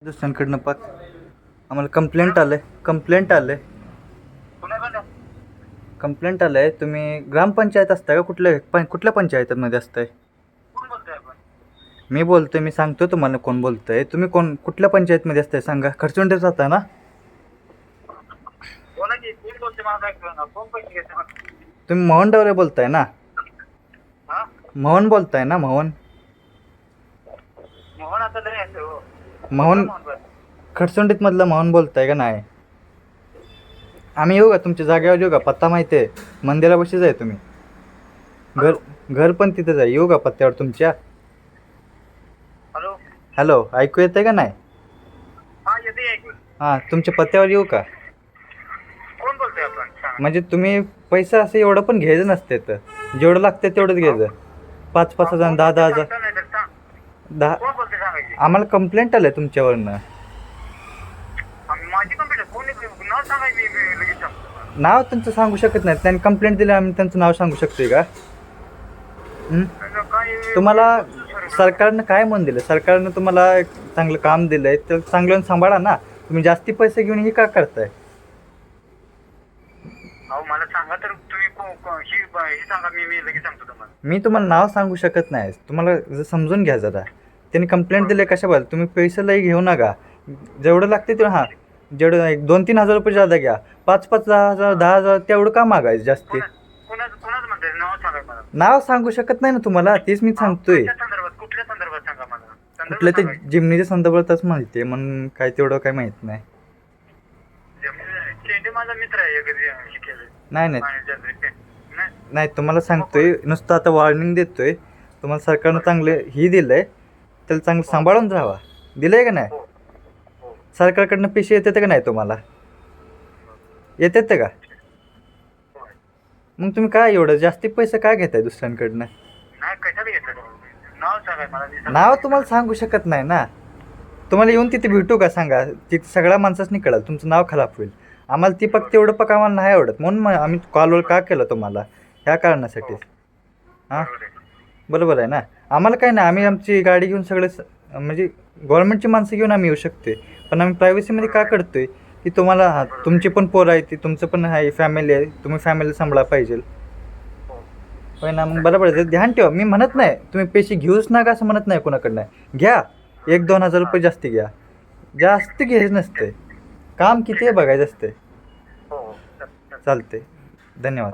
दुसऱ्यांकडनं पाक आम्हाला कंप्लेंट आलं आहे. तुम्ही ग्रामपंचायत असताय का? कुठल्या पंचायतीमध्ये असताय? मी बोलतोय, मी सांगतो तुम्हाला कोण बोलतंय. तुम्ही कुठल्या पंचायतमध्ये असताय सांगा. खरचुंडीत राहता ना? तुम्ही मोहन डवरे बोलताय ना? मोहन बोलताय ना? मोहन खरचुंडीत मधलं मोहन बोलताय का नाही? आम्ही येऊ का तुमच्या जागेवर? येऊ का? पत्ता माहिती आहे, मंदिरापाशीच आहे. तुम्ही घर पण तिथेच आहे. येऊ का पत्त्यावर तुमच्या? हॅलो, ऐकू येतंय का नाही? हां, तुमच्या पत्त्यावर येऊ का? म्हणजे तुम्ही पैसा असं एवढं पण घ्यायचं नसते, तर जेवढं लागतं तेवढंच घ्यायचं. 5,000 10,000 आम्हाला कंप्लेंट आलं तुमच्यावरनं. नाव त्यांचं सांगू शकत नाही. त्यांनी कंप्लेंट दिली, आम्ही त्यांचं नाव सांगू शकतोय का? तुम्हाला सरकारनं काय म्हणून दिलं? सरकारनं तुम्हाला एक चांगलं काम दिलंय, तर चांगलं सांभाळा ना. तुम्ही जास्ती पैसे घेऊन हे का करताय? मला सांगा तर तुम्ही सांगा, मी लगेच सांगतो तुम्हाला. मी तुम्हाला नाव सांगू शकत नाही. तुम्हाला समजून घ्या जरा. त्यांनी कंप्लेंट दिले कशाबद्दल? तुम्ही पैसे लई घेऊ नका. जेवढं लागते तेवढं. हां, जेवढं एक 2-3 हजार रुपये जादा घ्या. 5-5 10,000 10,000 तेवढं का मागायचं जास्ती? कोणाचं म्हणताय? नाव सांगा मला. नाव सांगू शकत नाही ना तुम्हाला, तेच मी सांगतोय. कुठल्या संदर्भात सांगा मला. कुठल्या ते जिमनीच्या संदर्भातच माहिती आहे, म्हणून काय तेवढं काय माहित नाही. चेंडू माझा मित्र आहे, शिकेल. नाही, तुम्हाला सांगतोय, नुसतं आता वॉर्निंग देतोय. तुम्हाला सरकारनं चांगलं ही दिलंय, त्याला चांगलं सांभाळून राहावा. दिलंय का नाही? सरकारकडनं पैसे येतात का नाही तुम्हाला? येतात का? मग तुम्ही काय एवढं जास्ती पैसे काय घेताय दुसऱ्यांकडनं? नाही, कशाला घेतलं? नाव सांगा मला. नाव तुम्हाला सांगू शकत नाही ना. तुम्हाला येऊन तिथे भेटू का सांगा? तिथे सगळ्या माणसांनी कळलं, तुमचं नाव खराब होईल. आम्हाला ती फक्त एवढं आम्हाला नाही आवडत, म्हणून आम्ही कॉलवर का केलं तुम्हाला, ह्या कारणासाठी. हां, बरोबर आहे ना. आम्हाला काय नाही, आम्ही आमची गाडी घेऊन सगळे म्हणजे गव्हर्नमेंटची माणसं घेऊन आम्ही येऊ शकते. पण आम्ही प्रायव्हसीमध्ये का करतोय की तुम्हाला तुमची पण पोरं आहे, ती तुमचं पण आहे, फॅमिली आहे, तुम्ही फॅमिली सांभाळा पाहिजे. होय ना, मग बरोबर आहे. ध्यान ठेवा. मी म्हणत नाही तुम्ही पैसे घेऊच नका असं म्हणत नाही कोणाकडनं. घ्या, 1-2 हजार रुपये जास्ती घ्या. जास्त घ्यायचं नसते. काम किती आहे बघायचं असते. चालते. धन्यवाद.